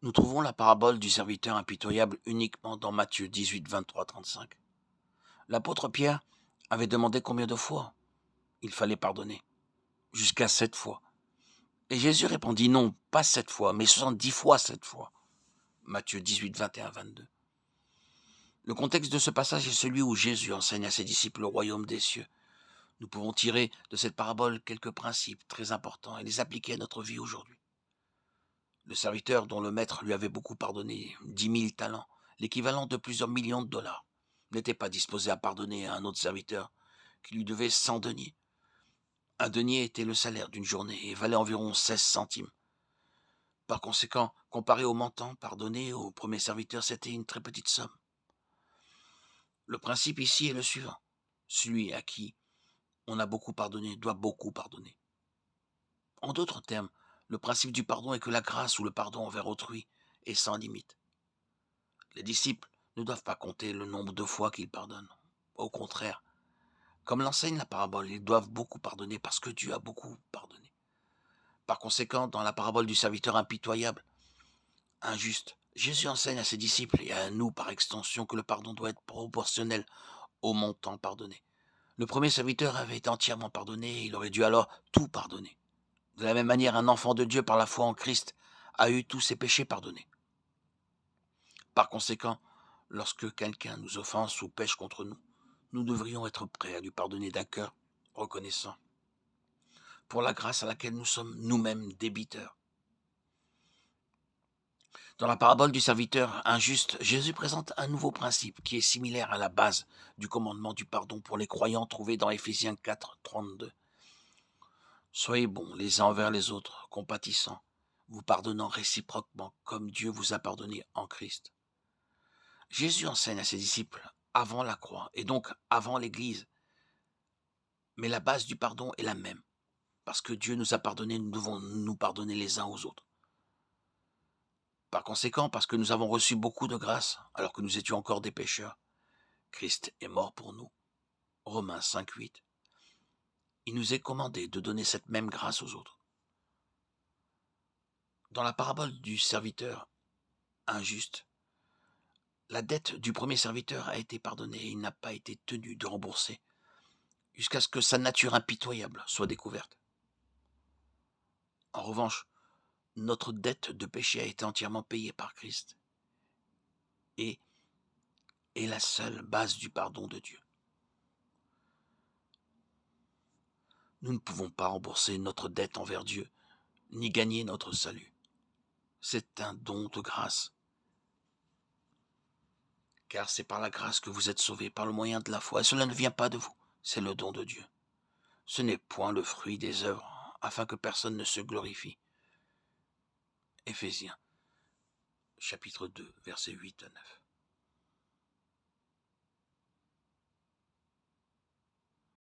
Nous trouvons la parabole du serviteur impitoyable uniquement dans Matthieu 18, 23, 35. L'apôtre Pierre avait demandé combien de fois il fallait pardonner. Jusqu'à 7 fois. Et Jésus répondit non, pas 7 fois, mais 70 fois 7 fois. Matthieu 18, 21, 22. Le contexte de ce passage est celui où Jésus enseigne à ses disciples le royaume des cieux. Nous pouvons tirer de cette parabole quelques principes très importants et les appliquer à notre vie aujourd'hui. Le serviteur dont le maître lui avait beaucoup pardonné, 10 000 talents, l'équivalent de plusieurs millions de dollars, n'était pas disposé à pardonner à un autre serviteur qui lui devait 100 deniers. Un denier était le salaire d'une journée et valait environ 16 centimes. Par conséquent, comparé au montant pardonné au premier serviteur, c'était une très petite somme. Le principe ici est le suivant. Celui à qui on a beaucoup pardonné doit beaucoup pardonner. En d'autres termes, le principe du pardon est que la grâce ou le pardon envers autrui est sans limite. Les disciples ne doivent pas compter le nombre de fois qu'ils pardonnent. Au contraire, comme l'enseigne la parabole, ils doivent beaucoup pardonner parce que Dieu a beaucoup pardonné. Par conséquent, dans la parabole du serviteur impitoyable, injuste, Jésus enseigne à ses disciples et à nous par extension que le pardon doit être proportionnel au montant pardonné. Le premier serviteur avait été entièrement pardonné et il aurait dû alors tout pardonner. De la même manière, un enfant de Dieu par la foi en Christ a eu tous ses péchés pardonnés. Par conséquent, lorsque quelqu'un nous offense ou pêche contre nous, nous devrions être prêts à lui pardonner d'un cœur reconnaissant pour la grâce à laquelle nous sommes nous-mêmes débiteurs. Dans la parabole du serviteur injuste, Jésus présente un nouveau principe qui est similaire à la base du commandement du pardon pour les croyants trouvé dans Éphésiens 4, 32. Soyez bons les uns envers les autres, compatissants, vous pardonnant réciproquement comme Dieu vous a pardonné en Christ. Jésus enseigne à ses disciples avant la croix et donc avant l'Église. Mais la base du pardon est la même. Parce que Dieu nous a pardonné, nous devons nous pardonner les uns aux autres. Par conséquent, parce que nous avons reçu beaucoup de grâce alors que nous étions encore des pécheurs, Christ est mort pour nous. Romains 5, 8. Il nous est commandé de donner cette même grâce aux autres. Dans la parabole du serviteur injuste, la dette du premier serviteur a été pardonnée et il n'a pas été tenu de rembourser jusqu'à ce que sa nature impitoyable soit découverte. En revanche, notre dette de péché a été entièrement payée par Christ et est la seule base du pardon de Dieu. Nous ne pouvons pas rembourser notre dette envers Dieu, ni gagner notre salut. C'est un don de grâce. Car c'est par la grâce que vous êtes sauvés, par le moyen de la foi. Et cela ne vient pas de vous, c'est le don de Dieu. Ce n'est point le fruit des œuvres, afin que personne ne se glorifie. Éphésiens, chapitre 2, versets 8 à 9.